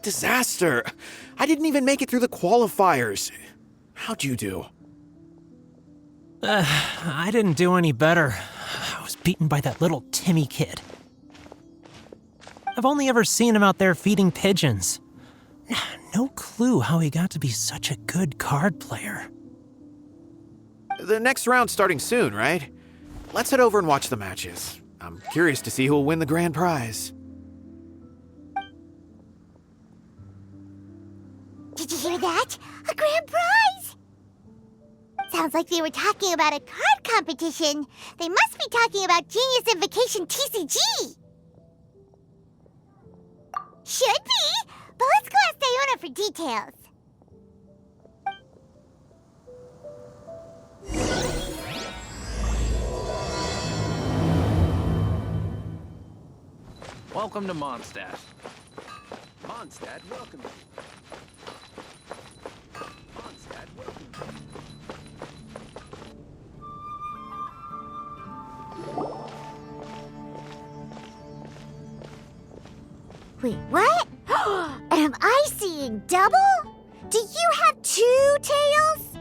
a disaster. I didn't even make it through the qualifiers. How'd you do? I didn't do any better. I was beaten by that little Timmy kid. I've only ever seen him out there feeding pigeons. No clue how he got to be such a good card player. The next round's starting soon, right? Let's head over and watch the matches. I'm curious to see who'll win the grand prize. Did you hear that? A grand prize! Sounds like they were talking about a card competition. They must be talking about Genius Invocation TCG. Should be, but let's go ask Diona for details. Welcome to Mondstadt. Mondstadt, welcome. Mondstadt, welcome. Wait, what? Am I seeing double? Do you have 2 tails?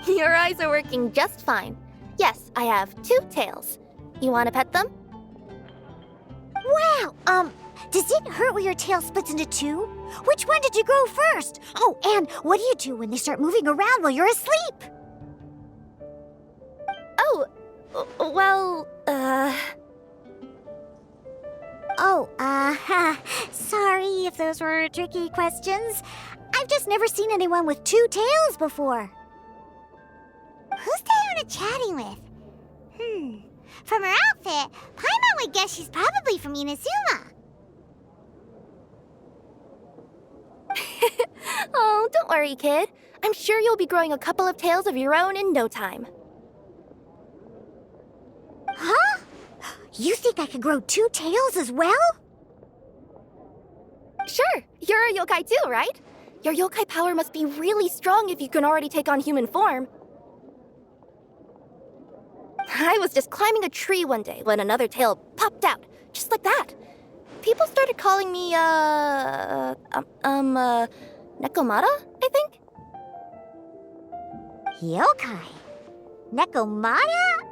Your eyes are working just fine. Yes, I have 2 tails. You want to pet them? Wow, does it hurt when your tail splits into 2? Which one did you grow first? Oh, and what do you do when they start moving around while you're asleep? Oh, well, sorry if those were tricky questions. I've just never seen anyone with 2 tails before. Who's Diona chatting with? From her outfit, Paimon would guess she's probably from Inazuma. Oh, don't worry, kid. I'm sure you'll be growing a couple of tails of your own in no time. Huh? You think I could grow 2 tails as well? Sure, you're a yokai too, right? Your yokai power must be really strong if you can already take on human form. I was just climbing a tree one day when another tail popped out, just like that. People started calling me, Nekomata, I think? Yokai? Nekomata?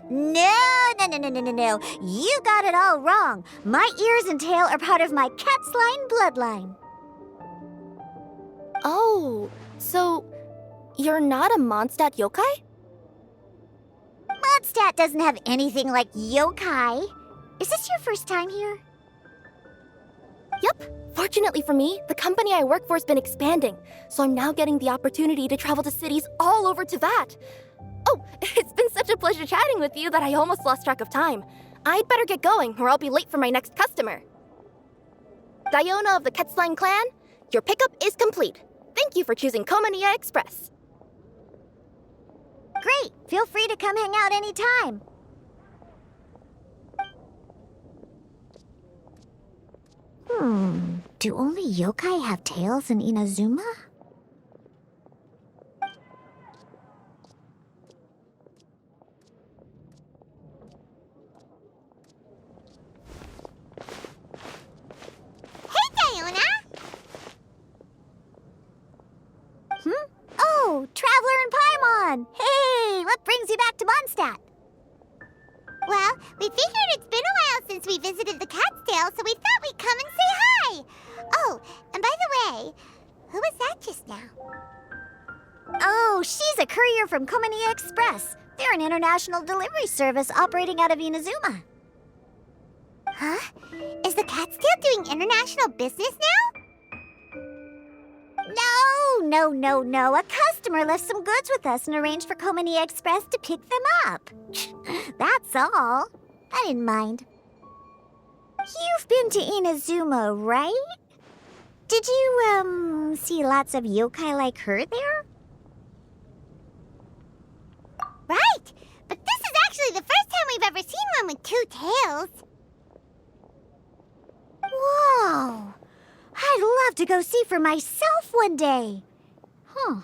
No. You got it all wrong. My ears and tail are part of my cat's line bloodline. Oh, so you're not a Mondstadt yokai? Mondstadt doesn't have anything like yokai. Is this your first time here? Yep. Fortunately for me, the company I work for has been expanding, so I'm now getting the opportunity to travel to cities all over Teyvat. Oh, it's been such a pleasure chatting with you that I almost lost track of time. I'd better get going, or I'll be late for my next customer. Diona of the Quetzline clan, your pickup is complete. Thank you for choosing Komania Express. Great. Feel free to come hang out anytime. Do only yokai have tails in Inazuma? Hey, Diona! Oh, Traveler and Paimon! Hey, what brings you back to Mondstadt? Well, we figured it's been a while since we visited the Cat's-tail, so we thought we'd come and say hi. Oh, and by the way, who was that just now? Oh, she's a courier from Komania Express. They're an international delivery service operating out of Inazuma. Huh? Is the Cat's-tail doing international business now? No. A customer left some goods with us and arranged for Komania Express to pick them up. That's all. I didn't mind. You've been to Inazuma, right? Did you, see lots of yokai like her there? Right! But this is actually the first time we've ever seen one with 2 tails. Whoa! I'd love to go see for myself one day. Huh.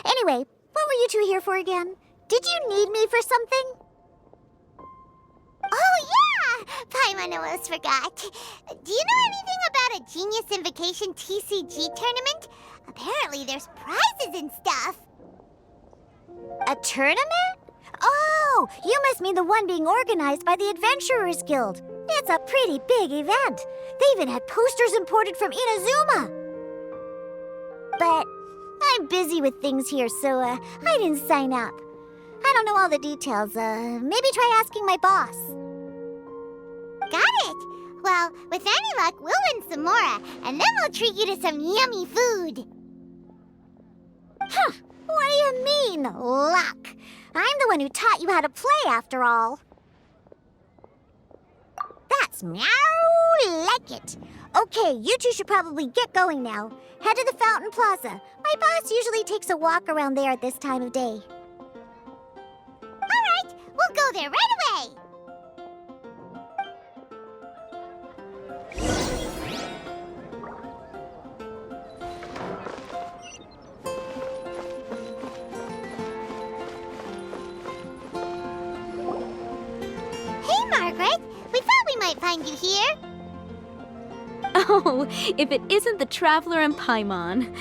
Anyway, what were you two here for again? Did you need me for something? Oh, yeah! Paimon almost forgot. Do you know anything about a Genius Invocation TCG tournament? Apparently there's prizes and stuff. A tournament? Oh, you must mean the one being organized by the Adventurers Guild. It's a pretty big event. They even had posters imported from Inazuma. But I'm busy with things here, so I didn't sign up. I don't know all the details. Maybe try asking my boss. Got it. Well, with any luck, we'll win some more, and then we'll treat you to some yummy food. Huh. What do you mean, luck? I'm the one who taught you how to play, after all. That's meow like it. Okay, you two should probably get going now. Head to the Fountain Plaza. My boss usually takes a walk around there at this time of day. All right, we'll go there right away. Hey, Margaret. We thought we might find you here. Oh, if it isn't the Traveler and Paimon.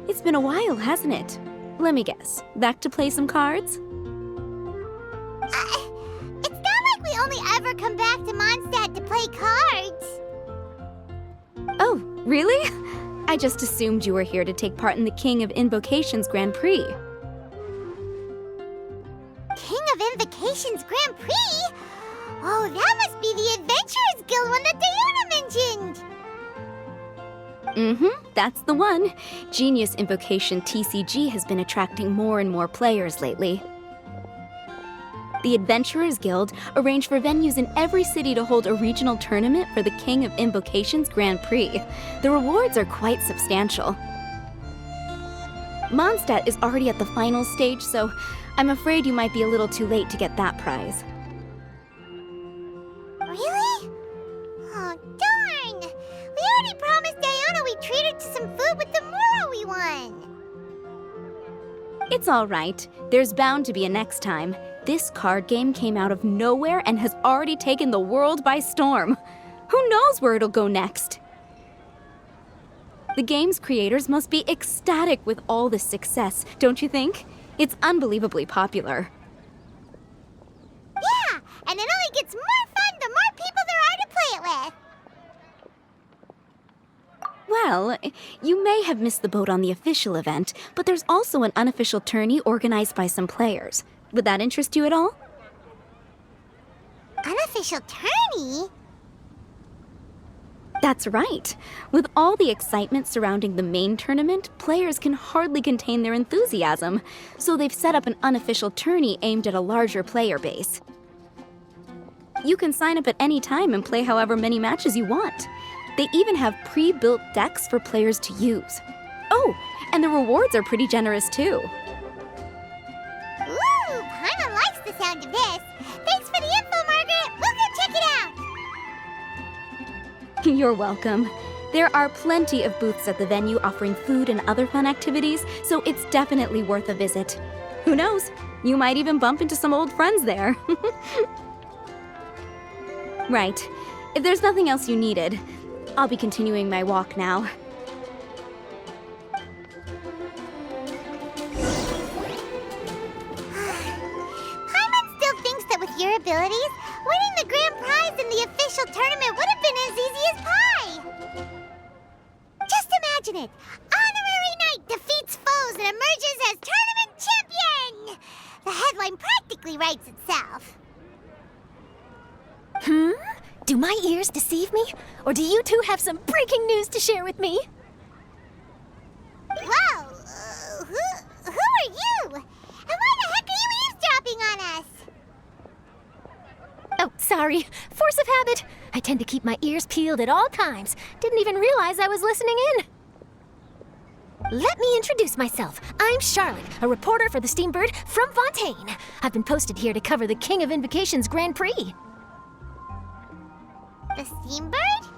It's been a while, hasn't it? Let me guess. Back to play some cards? It's not like we only ever come back to Mondstadt to play cards. Oh, really? I just assumed you were here to take part in the King of Invocations Grand Prix. King of Invocations Grand Prix? Oh, that must be the Adventurers Guild one that Diona mentioned. That's the one. Genius Invocation TCG has been attracting more and more players lately. The Adventurers Guild arranged for venues in every city to hold a regional tournament for the King of Invocations Grand Prix. The rewards are quite substantial. Mondstadt is already at the final stage, so I'm afraid you might be a little too late to get that prize. Really? Oh, darn! We already promised Diona we'd treat her to some food with the Moro we won. It's all right. There's bound to be a next time. This card game came out of nowhere and has already taken the world by storm. Who knows where it'll go next? The game's creators must be ecstatic with all this success, don't you think? It's unbelievably popular. Yeah, and it only gets more fun the more people there are to play it with. Well, you may have missed the boat on the official event, but there's also an unofficial tourney organized by some players. Would that interest you at all? Unofficial tourney? That's right. With all the excitement surrounding the main tournament, players can hardly contain their enthusiasm. So they've set up an unofficial tourney aimed at a larger player base. You can sign up at any time and play however many matches you want. They even have pre-built decks for players to use. Oh, and the rewards are pretty generous too. Ooh, Paimon likes the sound of this. Thanks for the info, Margaret. We'll go check it out. You're welcome. There are plenty of booths at the venue offering food and other fun activities, so it's definitely worth a visit. Who knows? You might even bump into some old friends there. Right. If there's nothing else you needed, I'll be continuing my walk now. Paimon still thinks that with your abilities, winning the grand prize in the official tournament would have been as easy as pie. Just imagine it. Honorary Knight defeats foes and emerges as tournament champion. The headline practically writes itself. Do my ears deceive me? Or do you two have some breaking news to share with me? Whoa! Who are you? And why the heck are you eavesdropping on us? Oh, sorry. Force of habit. I tend to keep my ears peeled at all times. Didn't even realize I was listening in. Let me introduce myself. I'm Charlotte, a reporter for the Steambird from Fontaine. I've been posted here to cover the King of Invocations Grand Prix. The Steambird?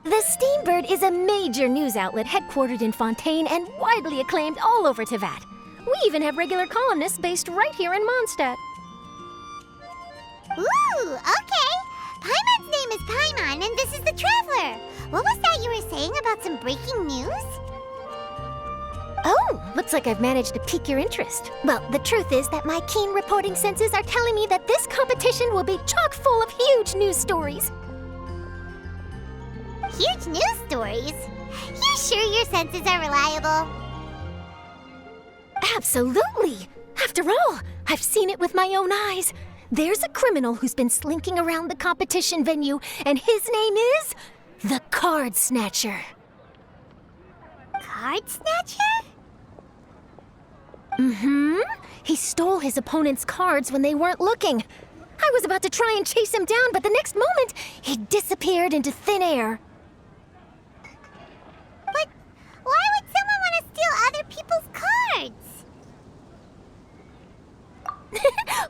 The Steambird is a major news outlet headquartered in Fontaine and widely acclaimed all over Teyvat. We even have regular columnists based right here in Mondstadt. Ooh, Ooh, okay. Paimon's name is Paimon, and this is the Traveler. What was that you were saying about some breaking news? Oh, looks like I've managed to pique your interest. Well, the truth is that my keen reporting senses are telling me that this competition will be chock full of huge news stories. Huge news stories? You sure your senses are reliable? Absolutely! After all, I've seen it with my own eyes. There's a criminal who's been slinking around the competition venue, and his name is the Card Snatcher. Card Snatcher? Mm-hmm. He stole his opponent's cards when they weren't looking. I was about to try and chase him down, but the next moment, he disappeared into thin air. But why would someone want to steal other people's cards?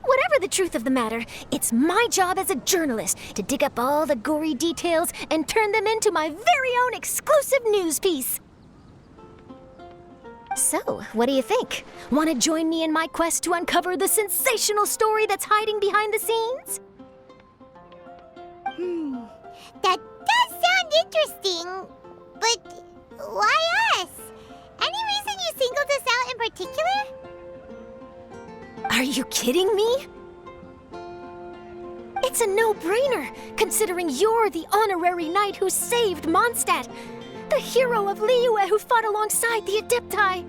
Whatever the truth of the matter, it's my job as a journalist to dig up all the gory details and turn them into my very own exclusive news piece. So, what do you think? Want to join me in my quest to uncover the sensational story that's hiding behind the scenes? That does sound interesting, but why us? Any reason you singled us out in particular? Are you kidding me? It's a no-brainer, considering you're the honorary knight who saved Mondstadt, the hero of Liyue who fought alongside the Adepti,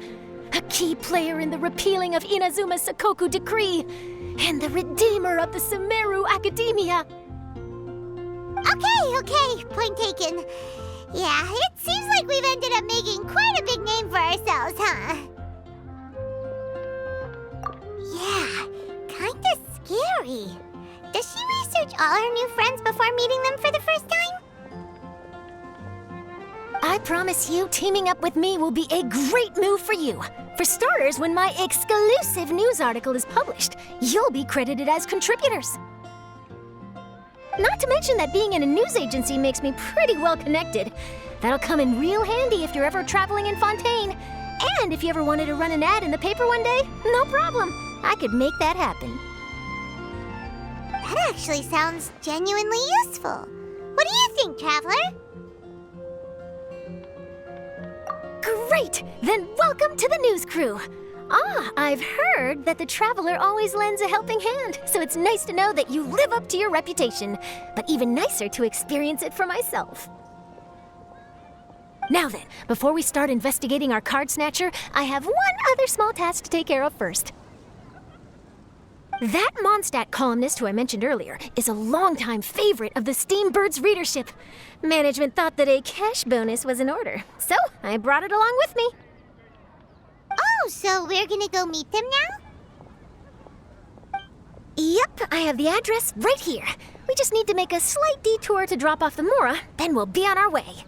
a key player in the repealing of Inazuma's Sakoku decree, and the redeemer of the Sumeru Academia. Okay, point taken. Yeah, it seems like we've ended up making quite a big name for ourselves, huh? Yeah, kinda scary. Does she research all her new friends before meeting them for the first time? I promise you, teaming up with me will be a great move for you. For starters, when my exclusive news article is published, you'll be credited as contributors. Not to mention that being in a news agency makes me pretty well connected. That'll come in real handy if you're ever traveling in Fontaine. And if you ever wanted to run an ad in the paper one day, no problem. I could make that happen. That actually sounds genuinely useful. What do you think, Traveler? Great! Then welcome to the news crew. I've heard that the Traveler always lends a helping hand, so it's nice to know that you live up to your reputation, but even nicer to experience it for myself. Now then, before we start investigating our card snatcher, I have one other small task to take care of first. That Mondstadt columnist who I mentioned earlier is a longtime favorite of the Steambird's readership. Management thought that a cash bonus was in order, so I brought it along with me. Oh, so we're gonna go meet them now? Yep, I have the address right here. We just need to make a slight detour to drop off the Mora, then we'll be on our way.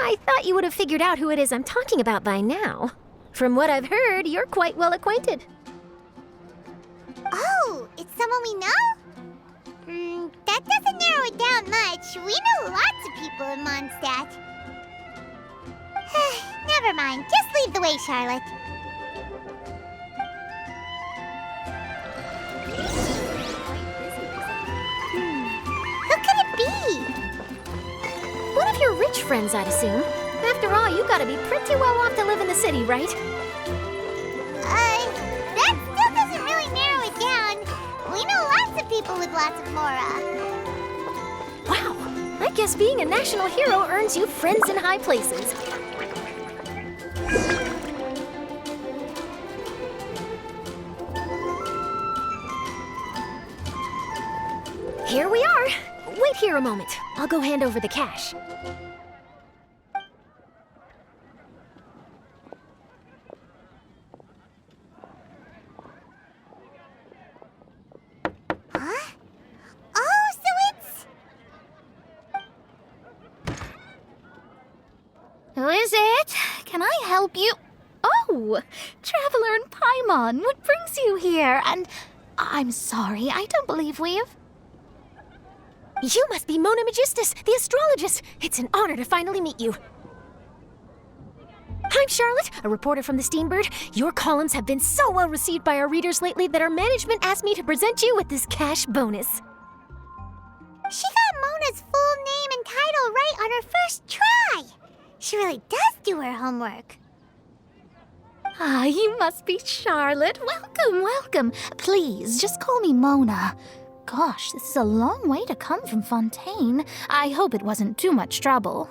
I thought you would have figured out who it is I'm talking about by now. From what I've heard, you're quite well acquainted. Oh, it's someone we know? That doesn't narrow it down much. We know lots of people in Mondstadt. Never mind. Just lead the way, Charlotte. Who could it be? One of your rich friends, I'd assume. After all, you gotta be pretty well off to live in the city, right? That still doesn't really narrow it down. We know lots of people with lots of Mora. Wow, I guess being a national hero earns you friends in high places. Here we are. Wait here a moment. I'll go hand over the cash. Huh? Oh, so it's... Who is it? Can I help you? Oh, Traveler and Paimon, what brings you here? And I'm sorry, I don't believe we've... You must be Mona Magistus, the astrologist. It's an honor to finally meet you. I'm Charlotte, a reporter from the Steambird. Your columns have been so well received by our readers lately that our management asked me to present you with this cash bonus. She got Mona's full name and title right on her first try. She really does do her homework. Ah, you must be Charlotte. Welcome, welcome. Please, just call me Mona. Gosh, this is a long way to come from Fontaine. I hope it wasn't too much trouble.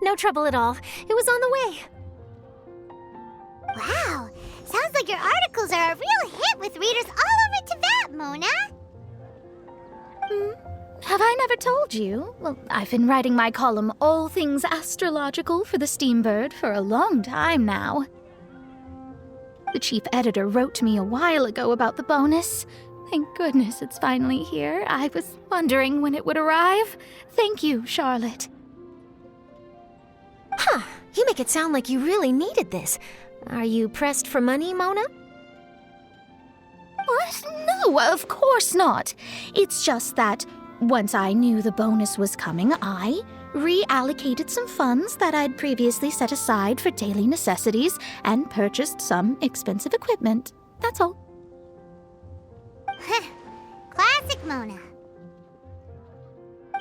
No trouble at all. It was on the way. Wow, sounds like your articles are a real hit with readers all over Tibet, Mona. Have I never told you? Well, I've been writing my column All Things Astrological for the Steambird for a long time now. The chief editor wrote to me a while ago about the bonus. Thank goodness it's finally here. I was wondering when it would arrive. Thank you, Charlotte. Huh, you make it sound like you really needed this. Are you pressed for money, Mona? What? No, of course not. It's just that once I knew the bonus was coming, I reallocated some funds that I'd previously set aside for daily necessities and purchased some expensive equipment. That's all. Classic Mona.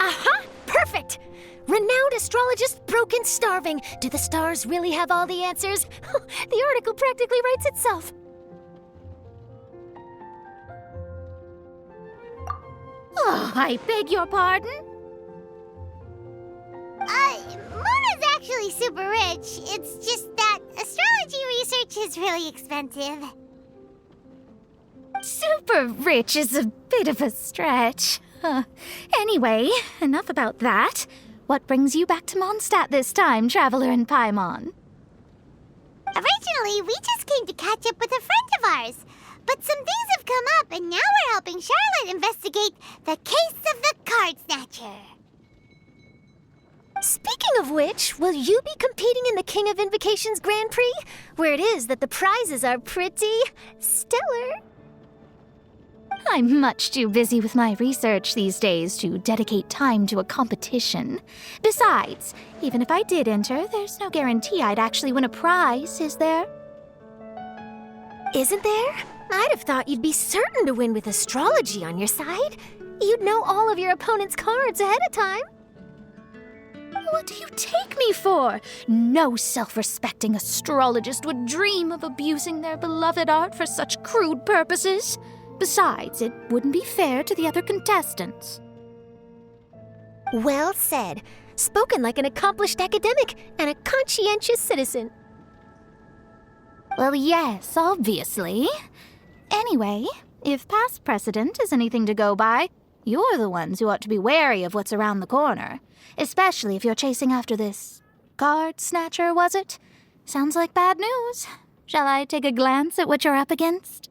Aha! Perfect! Renowned astrologist Broken Starving. Do the stars really have all the answers? The article practically writes itself. Oh, I beg your pardon? Mona's actually super rich. It's just that astrology research is really expensive. Super rich is a bit of a stretch. Anyway, enough about that. What brings you back to Mondstadt this time, Traveler in Paimon? Originally, we just came to catch up with a friend of ours. But some things have come up, and now we're helping Charlotte investigate the case of the card snatcher. Speaking of which, will you be competing in the King of Invocations Grand Prix? Where it is that the prizes are pretty stellar. I'm much too busy with my research these days to dedicate time to a competition. Besides, even if I did enter, there's no guarantee I'd actually win a prize, is there? Isn't there? I'd have thought you'd be certain to win with astrology on your side. You'd know all of your opponent's cards ahead of time. What do you take me for? No self-respecting astrologist would dream of abusing their beloved art for such crude purposes. Besides, it wouldn't be fair to the other contestants. Well said. Spoken like an accomplished academic and a conscientious citizen. Well, yes, obviously. Anyway, if past precedent is anything to go by, you're the ones who ought to be wary of what's around the corner. Especially if you're chasing after this card snatcher, was it? Sounds like bad news. Shall I take a glance at what you're up against?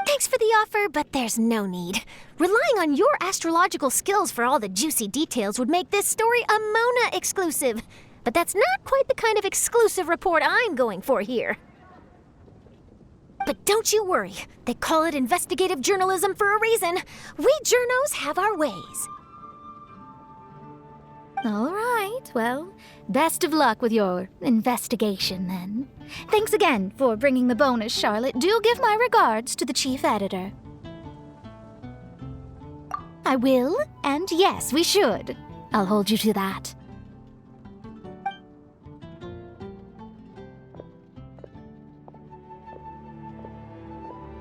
Thanks for the offer, but there's no need. Relying on your astrological skills for all the juicy details would make this story a Mona exclusive. But that's not quite the kind of exclusive report I'm going for here. But don't you worry. They call it investigative journalism for a reason. We journos have our ways. All right, well, best of luck with your investigation, then. Thanks again for bringing the bonus, Charlotte. Do give my regards to the chief editor. I will, and yes, we should. I'll hold you to that.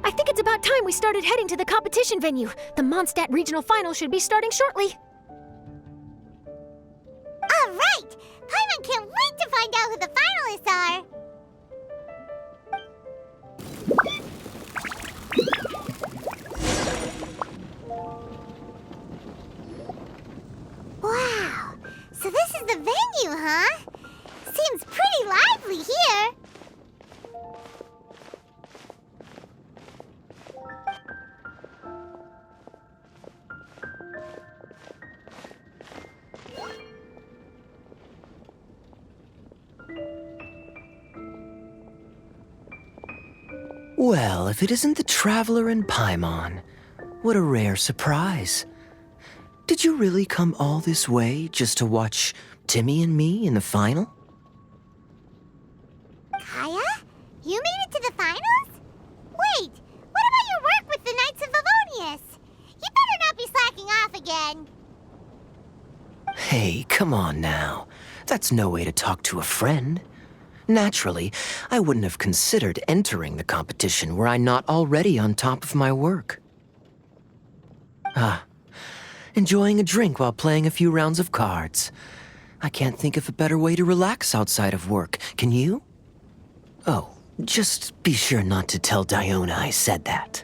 I think it's about time we started heading to the competition venue. The Mondstadt Regional Final should be starting shortly. All right! Paimon can't wait to find out who the finalists are! Wow! So this is the venue, huh? Seems pretty lively here. Well, if it isn't the Traveler in Paimon, what a rare surprise. Did you really come all this way just to watch Timmy and me in the final? Kaya? You made it to the finals? Wait, what about your work with the Knights of Favonius? You better not be slacking off again. Hey, come on now. That's no way to talk to a friend. Naturally, I wouldn't have considered entering the competition were I not already on top of my work. Enjoying a drink while playing a few rounds of cards. I can't think of a better way to relax outside of work, can you? Oh, just be sure not to tell Diona I said that.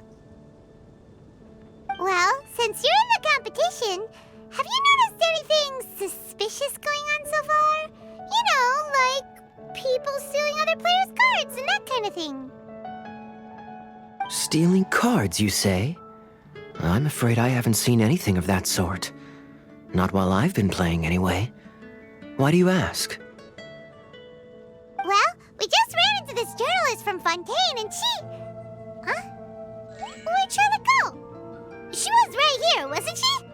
Well, since you're in the competition, have you noticed anything suspicious going on so far? You know, like people stealing other players' cards and that kind of thing. Stealing cards, you say? I'm afraid I haven't seen anything of that sort. Not while I've been playing, anyway. Why do you ask? Well, we just ran into this journalist from Fontaine and she... Huh? Where'd Charlotte go? She was right here, wasn't she?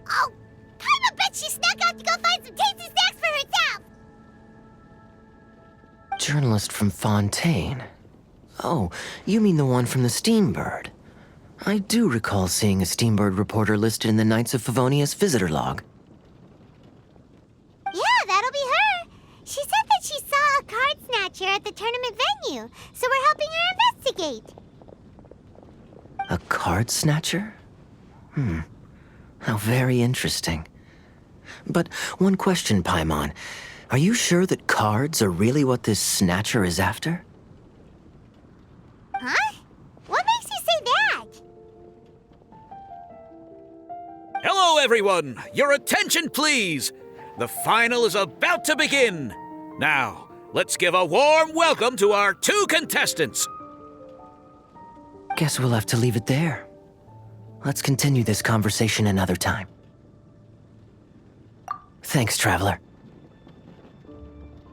Oh, I bet she snuck out to go find some tasty snacks for herself! Journalist from Fontaine? Oh, you mean the one from the Steambird. I do recall seeing a Steambird reporter listed in the Knights of Favonius visitor log. Yeah, that'll be her. She said that she saw a card snatcher at the tournament venue, so we're helping her investigate. A card snatcher? How very interesting. But one question, Paimon. Are you sure that cards are really what this snatcher is after? Huh? What makes you say that? Hello, everyone! Your attention, please! The final is about to begin! Now, let's give a warm welcome to our 2 contestants! Guess we'll have to leave it there. Let's continue this conversation another time. Thanks, Traveler. Go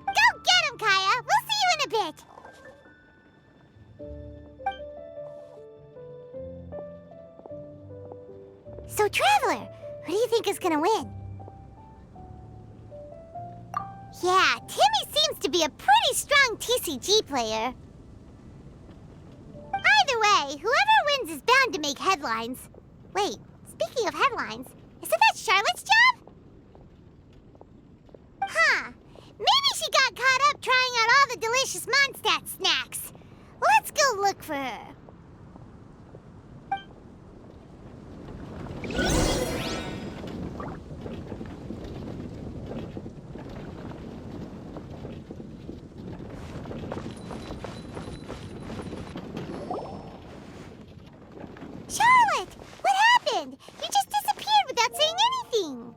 get him, Kaya! We'll see you in a bit! So, Traveler, who do you think is gonna win? Yeah, Timmy seems to be a pretty strong TCG player. Either way, whoever wins is bound to make headlines. Wait, speaking of headlines, isn't that Charlotte's job? Huh. Maybe she got caught up trying out all the delicious Mondstadt snacks. Let's go look for her. Charlotte! What happened? You just disappeared without saying anything.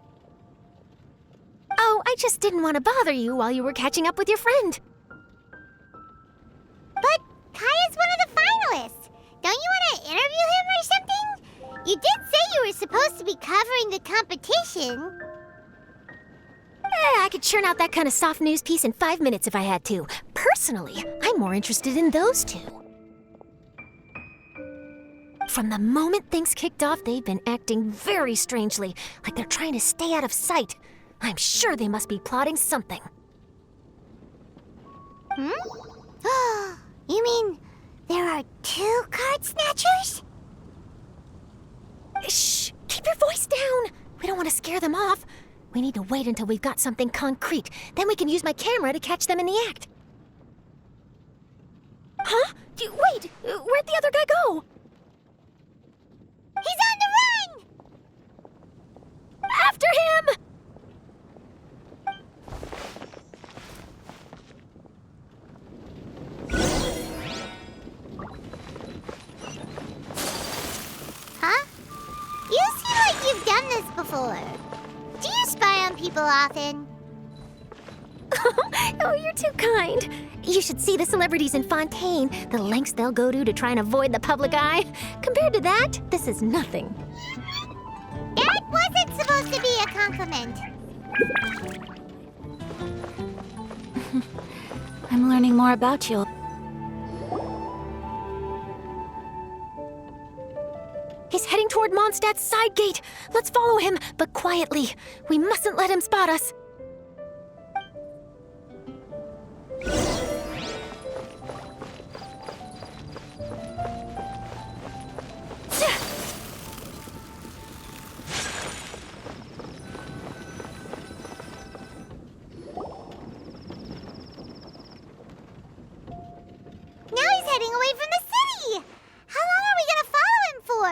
Oh, I just didn't want to bother you while you were catching up with your friend. But Kaya's one of the finalists. Don't you want to interview him or something? You did say you were supposed to be covering the competition. I could churn out that kind of soft news piece in 5 minutes if I had to. Personally, I'm more interested in those 2. From the moment things kicked off, they've been acting very strangely, like they're trying to stay out of sight. I'm sure they must be plotting something. You mean there are 2 card snatchers? Shh! Keep your voice down! We don't want to scare them off. We need to wait until we've got something concrete. Then we can use my camera to catch them in the act. Huh? Wait! Where'd the other guy go? He's on the run! After him! Huh? You seem like you've done this before. Do you spy on people often? Oh, you're too kind. You should see the celebrities in Fontaine, the lengths they'll go to try and avoid the public eye. Compared to that, this is nothing. That wasn't supposed to be a compliment. I'm learning more about you. He's heading toward Mondstadt's side gate. Let's follow him, but quietly. We mustn't let him spot us. Now he's heading away from the city! How long are we gonna follow him for?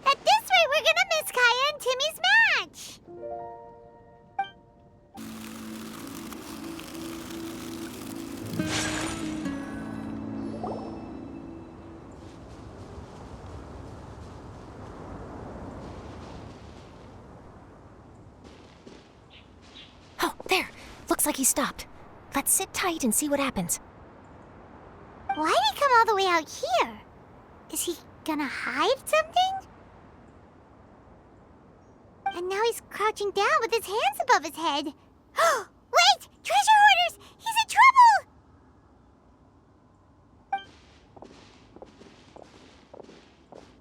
At this rate, we're gonna miss Kaya and Timmy's match! Oh, there. Looks like he stopped. Let's sit tight and see what happens. Why'd he come all the way out here? Is he gonna hide something? And now he's crouching down with his hands above his head. Wait! Treasure hoarders! He's in trouble!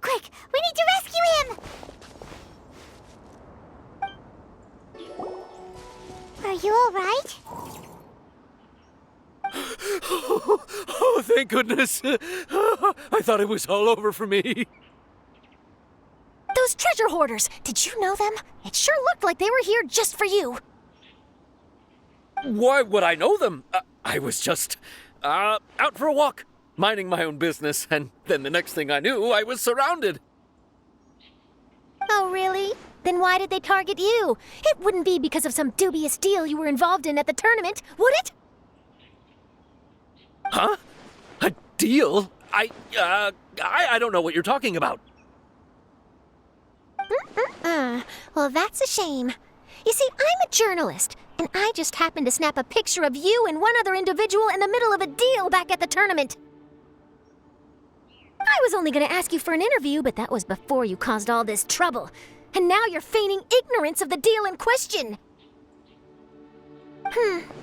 Quick! We need to rescue him! Are you alright? Oh, thank goodness. I thought it was all over for me. Those treasure hoarders, did you know them? It sure looked like they were here just for you. Why would I know them? I was just out for a walk, minding my own business, and then the next thing I knew, I was surrounded. Oh, really? Then why did they target you? It wouldn't be because of some dubious deal you were involved in at the tournament, would it? Huh? A deal? I don't know what you're talking about. Well, that's a shame. You see, I'm a journalist, and I just happened to snap a picture of you and one other individual in the middle of a deal back at the tournament. I was only going to ask you for an interview, but that was before you caused all this trouble. And now you're feigning ignorance of the deal in question.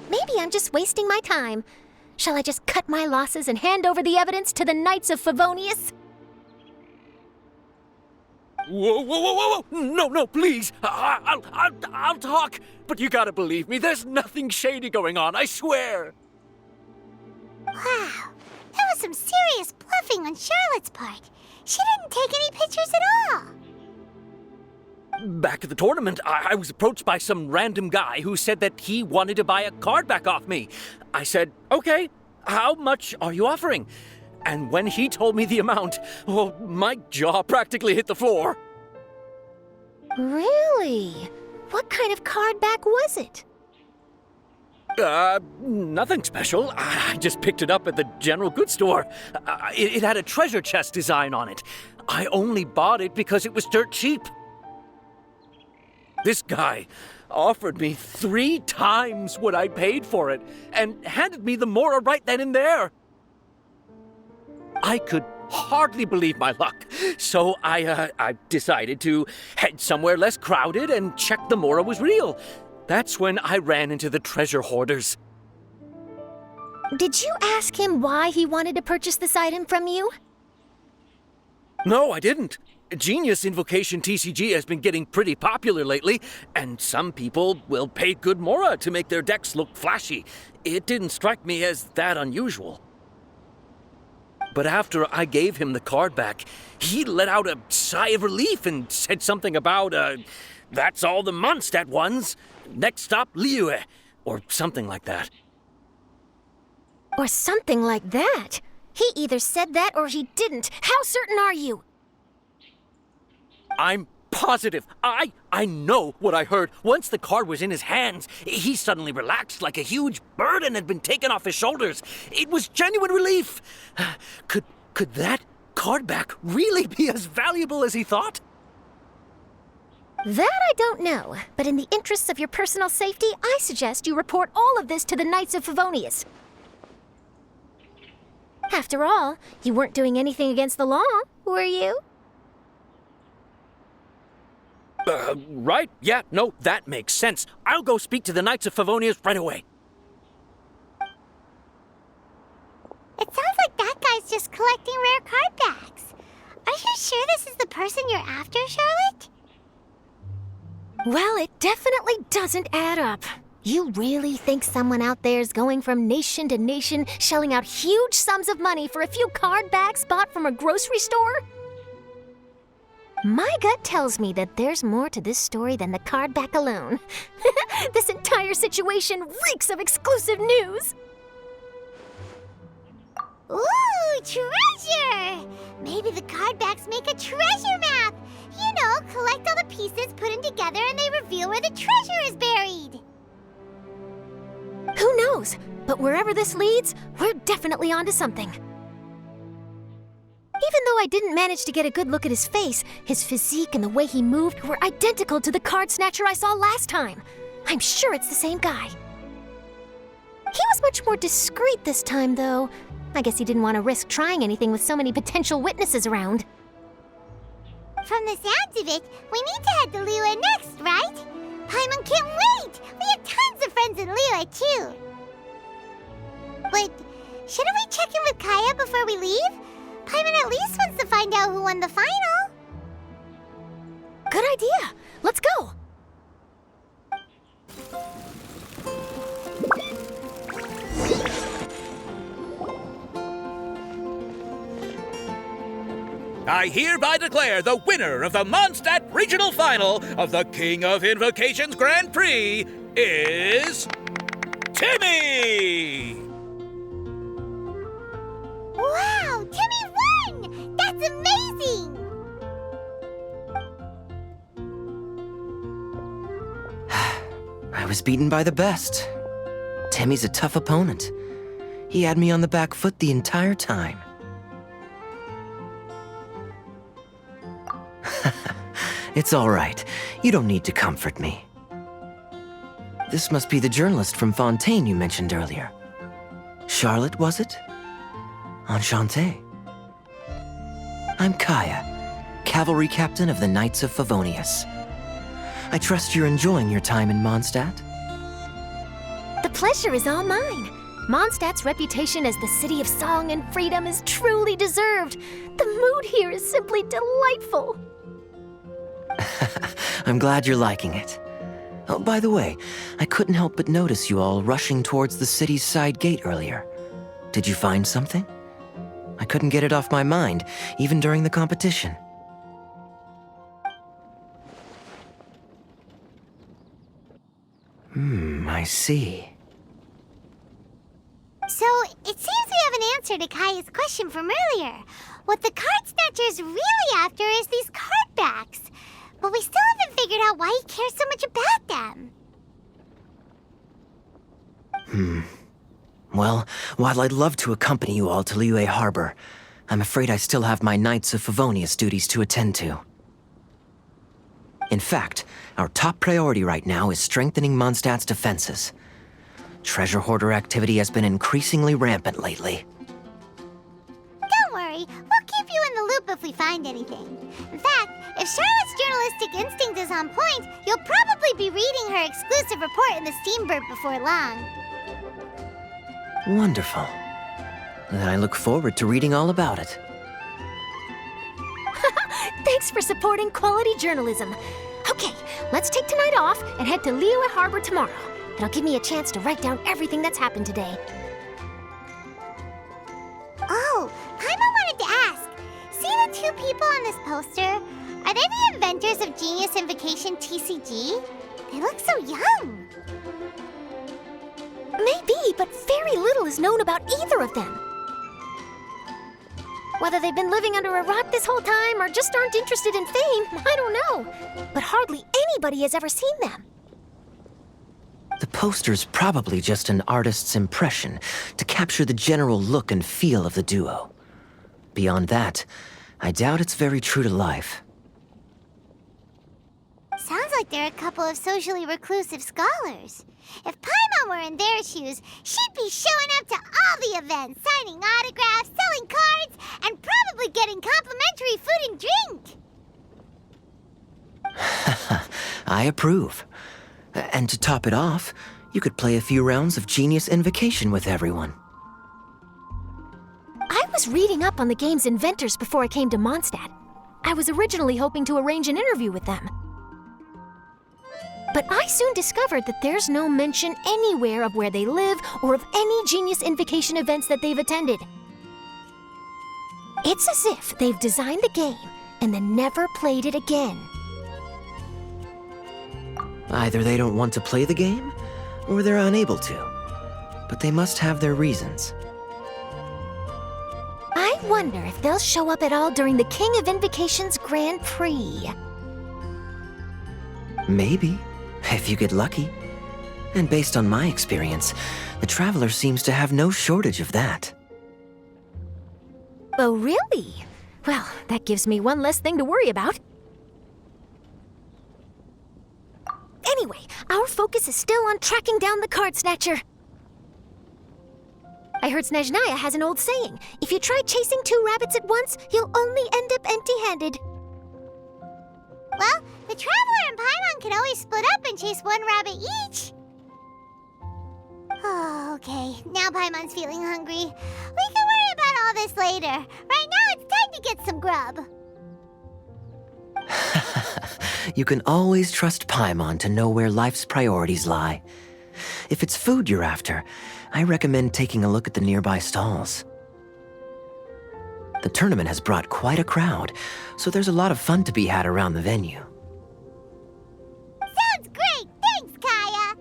Maybe I'm just wasting my time. Shall I just cut my losses and hand over the evidence to the Knights of Favonius? Whoa! No, please. I'll talk. But you gotta believe me, there's nothing shady going on, I swear. Wow, that was some serious bluffing on Charlotte's part. She didn't take any pictures at all. Back at the tournament, I was approached by some random guy who said that he wanted to buy a card back off me. I said, okay, how much are you offering? And when he told me the amount, oh, my jaw practically hit the floor. Really? What kind of card back was it? Nothing special. I just picked it up at the general goods store. It had a treasure chest design on it. I only bought it because it was dirt cheap. This guy offered me 3 times what I paid for it and handed me the Mora right then and there. I could hardly believe my luck, so I decided to head somewhere less crowded and check the Mora was real. That's when I ran into the treasure hoarders. Did you ask him why he wanted to purchase this item from you? No, I didn't. Genius Invocation TCG has been getting pretty popular lately, and some people will pay good Mora to make their decks look flashy. It didn't strike me as that unusual. But after I gave him the card back, he let out a sigh of relief and said something about, that's all the Mondstadt ones. Next stop, Liyue, or something like that. Or something like that? He either said that or he didn't. How certain are you? I'm positive. I know what I heard. Once the card was in his hands, he suddenly relaxed like a huge burden had been taken off his shoulders. It was genuine relief. Could that card back really be as valuable as he thought? That I don't know, but in the interests of your personal safety, I suggest you report all of this to the Knights of Favonius. After all, you weren't doing anything against the law, were you? Right. Yeah, no, that makes sense. I'll go speak to the Knights of Favonius right away. It sounds like that guy's just collecting rare card backs. Are you sure this is the person you're after, Charlotte? Well, it definitely doesn't add up. You really think someone out there's going from nation to nation, shelling out huge sums of money for a few card bags bought from a grocery store? My gut tells me that there's more to this story than the card back alone. This entire situation reeks of exclusive news! Ooh, treasure! Maybe the cardbacks make a treasure map! You know, collect all the pieces, put them together, and they reveal where the treasure is buried! Who knows? But wherever this leads, we're definitely onto something. Even though I didn't manage to get a good look at his face, his physique and the way he moved were identical to the card snatcher I saw last time. I'm sure it's the same guy. He was much more discreet this time, though. I guess he didn't want to risk trying anything with so many potential witnesses around. From the sounds of it, we need to head to Liyue next, right? Paimon can't wait! We have tons of friends in Liyue, too. But shouldn't we check in with Kaya before we leave? Paimon at least wants to find out who won the final. Good idea. Let's go. I hereby declare the winner of the Mondstadt Regional Final of the King of Invocations Grand Prix is Timmy! Wow, Timmy won! That's amazing! I was beaten by the best. Timmy's a tough opponent. He had me on the back foot the entire time. It's all right. You don't need to comfort me. This must be the journalist from Fontaine you mentioned earlier. Charlotte, was it? Enchanté. I'm Kaya, cavalry captain of the Knights of Favonius. I trust you're enjoying your time in Mondstadt? The pleasure is all mine. Mondstadt's reputation as the city of song and freedom is truly deserved. The mood here is simply delightful. I'm glad you're liking it. Oh, by the way, I couldn't help but notice you all rushing towards the city's side gate earlier. Did you find something? I couldn't get it off my mind, even during the competition. I see. So, it seems we have an answer to Kaya's question from earlier. What the card snatcher's really after is these card backs. But we still haven't figured out why he cares so much about them. Well, while I'd love to accompany you all to Liyue Harbor, I'm afraid I still have my Knights of Favonius duties to attend to. In fact, our top priority right now is strengthening Mondstadt's defenses. Treasure hoarder activity has been increasingly rampant lately. Don't worry, we'll keep you in the loop if we find anything. In fact, if Charlotte's journalistic instinct is on point, you'll probably be reading her exclusive report in the Steambird before long. Wonderful. Then I look forward to reading all about it. Thanks for supporting quality journalism. Okay, let's take tonight off and head to Liyue Harbor tomorrow. It'll give me a chance to write down everything that's happened today. Oh, Paimon wanted to ask. See the two people on this poster? Are they the inventors of Genius Invocation TCG? They look so young. Maybe, but very little is known about either of them. Whether they've been living under a rock this whole time or just aren't interested in fame, I don't know. But hardly anybody has ever seen them. The poster's probably just an artist's impression to capture the general look and feel of the duo. Beyond that, I doubt it's very true to life. Sounds like they're a couple of socially reclusive scholars. If Paimon were in their shoes, she'd be showing up to all the events, signing autographs, selling cards, and probably getting complimentary food and drink. I approve. And to top it off, you could play a few rounds of Genius Invocation with everyone. I was reading up on the game's inventors before I came to Mondstadt. I was originally hoping to arrange an interview with them. But I soon discovered that there's no mention anywhere of where they live or of any Genius Invocation events that they've attended. It's as if they've designed the game and then never played it again. Either they don't want to play the game, or they're unable to. But they must have their reasons. I wonder if they'll show up at all during the King of Invocation's Grand Prix. Maybe, if you get lucky. And based on my experience, the Traveler seems to have no shortage of that. Oh, really? Well, that gives me one less thing to worry about. Anyway, our focus is still on tracking down the card snatcher. I heard Snezhnaya has an old saying, if you try chasing 2 rabbits at once, you'll only end up empty-handed. Well, the Traveler and Paimon can always split up and chase 1 rabbit each. Oh, okay. Now Paimon's feeling hungry. We can worry about all this later. Right now, it's time to get some grub. You can always trust Paimon to know where life's priorities lie. If it's food you're after, I recommend taking a look at the nearby stalls. The tournament has brought quite a crowd, so there's a lot of fun to be had around the venue. Sounds great! Thanks, Kaya!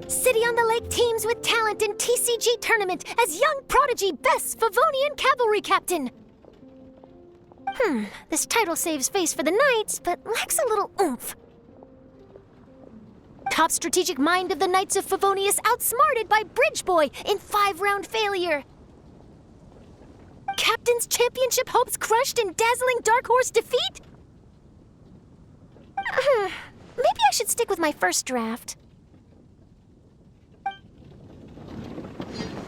City on the Lake teams with talent in TCG tournament as young prodigy Best Favonian Cavalry Captain. This title saves face for the Knights, but lacks a little oomph. Top strategic mind of the Knights of Favonius outsmarted by Bridge Boy in 5-round failure. Captain's championship hopes crushed in dazzling Dark Horse defeat? Maybe I should stick with my first draft.